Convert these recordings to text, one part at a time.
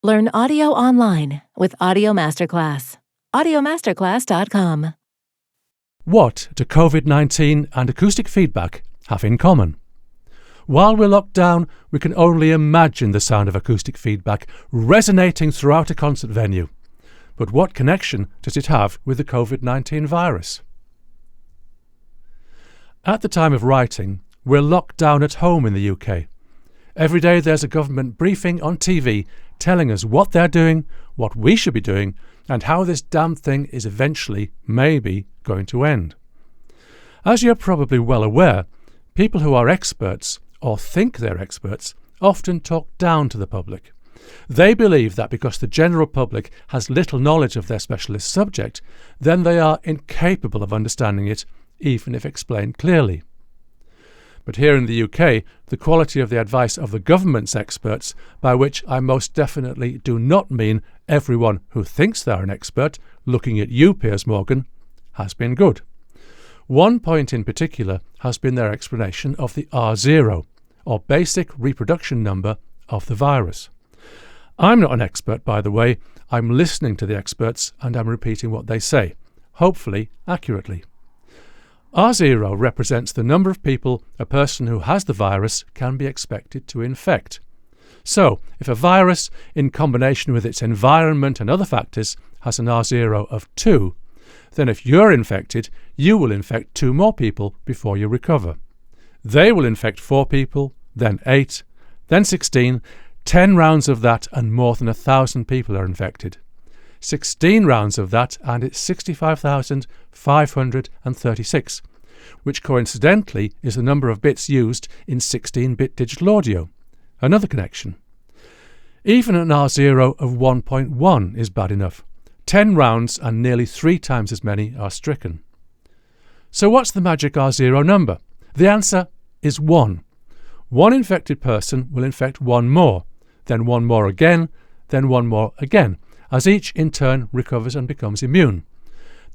Learn audio online with Audio Masterclass. audiomasterclass.com. What do COVID-19 and acoustic feedback have in common? While we're locked down, we can only imagine the sound of acoustic feedback resonating throughout a concert venue. But what connection does it have with the COVID-19 virus? At the time of writing, we're locked down at home in the UK. Every day there's a government briefing on TV telling us what they're doing, what we should be doing, and how this damn thing is eventually, maybe, going to end. As you're probably well aware, people who are experts, or think they're experts, often talk down to the public. They believe that because the general public has little knowledge of their specialist subject, then they are incapable of understanding it, even if explained clearly. But here in the UK, the quality of the advice of the government's experts, by which I most definitely do not mean everyone who thinks they're an expert, looking at you, Piers Morgan, has been good. One point in particular has been their explanation of the R0, or basic reproduction number of the virus. I'm not an expert, by the way. I'm listening to the experts and I'm repeating what they say, hopefully accurately. R0 represents the number of people a person who has the virus can be expected to infect. So, if a virus, in combination with its environment and other factors, has an R0 of 2, then if you're infected, you will infect 2 more people before you recover. They will infect 4 people, then 8, then 16, 10 rounds of that and more than 1,000 people are infected. 16 rounds of that and it's 65,536, which coincidentally is the number of bits used in 16-bit digital audio. Another connection. Even an R0 of 1.1 is bad enough. 10 rounds and nearly 3 times as many are stricken. So what's the magic R0 number? The answer is 1. One infected person will infect 1 more, then 1 more again, then 1 more again, as each in turn recovers and becomes immune.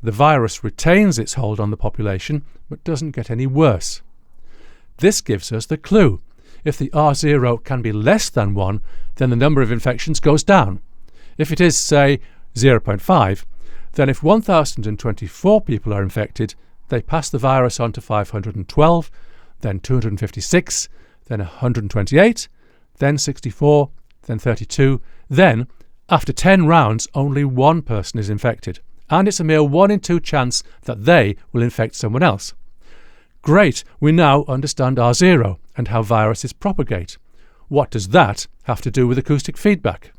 The virus retains its hold on the population, but doesn't get any worse. This gives us the clue. If the R0 can be less than 1, then the number of infections goes down. If it is, say, 0.5, then if 1,024 people are infected, they pass the virus on to 512, then 256, then 128, then 64, then 32, then, after 10 rounds, only 1 person is infected, and it's a mere 1 in 2 chance that they will infect someone else. Great, we now understand R0 and how viruses propagate. What does that have to do with acoustic feedback?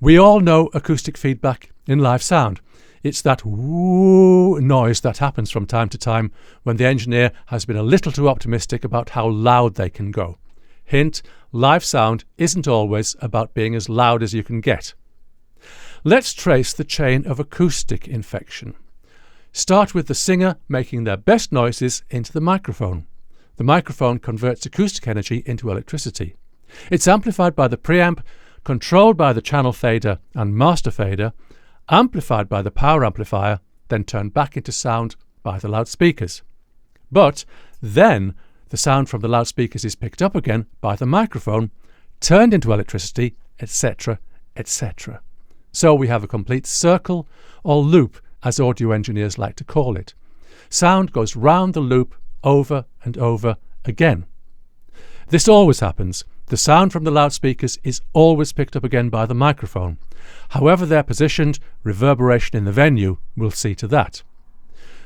We all know acoustic feedback in live sound. It's that whoo noise that happens from time to time when the engineer has been a little too optimistic about how loud they can go. Hint, live sound isn't always about being as loud as you can get. Let's trace the chain of acoustic infection. Start with the singer making their best noises into the microphone. The microphone converts acoustic energy into electricity. It's amplified by the preamp, controlled by the channel fader and master fader, amplified by the power amplifier, then turned back into sound by the loudspeakers. But then the sound from the loudspeakers is picked up again by the microphone, turned into electricity, etc., etc. So we have a complete circle, or loop, as audio engineers like to call it. Sound goes round the loop over and over again. This always happens. The sound from the loudspeakers is always picked up again by the microphone. However they're positioned, reverberation in the venue will see to that.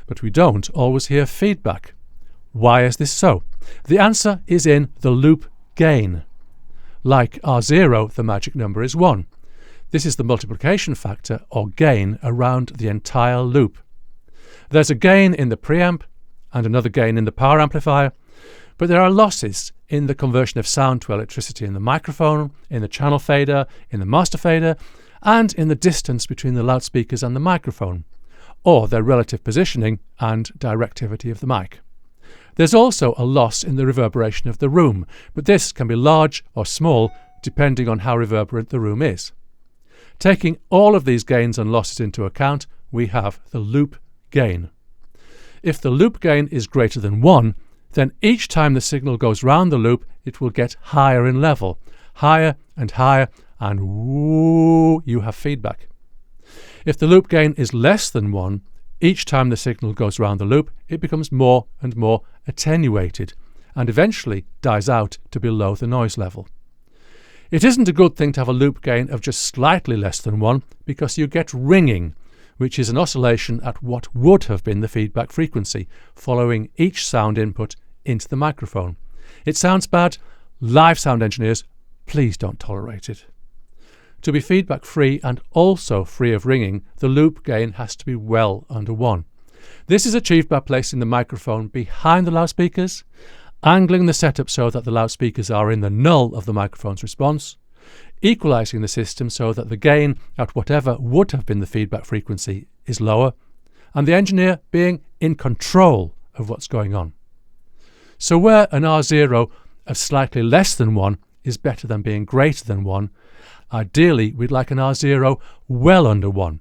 But we don't always hear feedback. Why is this so? The answer is in the loop gain. Like R0, the magic number is 1. This is the multiplication factor, or gain, around the entire loop. There's a gain in the preamp and another gain in the power amplifier, but there are losses in the conversion of sound to electricity in the microphone, in the channel fader, in the master fader, and in the distance between the loudspeakers and the microphone, or their relative positioning and directivity of the mic. There's also a loss in the reverberation of the room, but this can be large or small depending on how reverberant the room is. Taking all of these gains and losses into account, we have the loop gain. If the loop gain is greater than 1, then each time the signal goes round the loop, it will get higher in level, higher and higher, and whoo, you have feedback. If the loop gain is less than 1, each time the signal goes around the loop, it becomes more and more attenuated and eventually dies out to below the noise level. It isn't a good thing to have a loop gain of just slightly less than 1 because you get ringing, which is an oscillation at what would have been the feedback frequency following each sound input into the microphone. It sounds bad. Live sound engineers, please don't tolerate it. To be feedback free and also free of ringing, the loop gain has to be well under 1. This is achieved by placing the microphone behind the loudspeakers, angling the setup so that the loudspeakers are in the null of the microphone's response, equalizing the system so that the gain at whatever would have been the feedback frequency is lower, and the engineer being in control of what's going on. So where an R0 of slightly less than 1 is better than being greater than 1, ideally we'd like an R0 well under 1.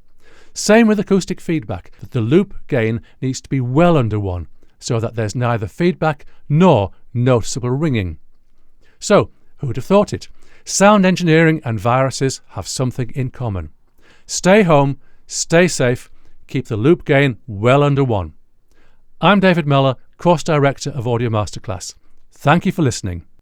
Same with acoustic feedback, that the loop gain needs to be well under 1, so that there's neither feedback nor noticeable ringing. So, who'd have thought it? Sound engineering and viruses have something in common. Stay home, stay safe, keep the loop gain well under 1. I'm David Mellor, Course Director of Audio Masterclass. Thank you for listening.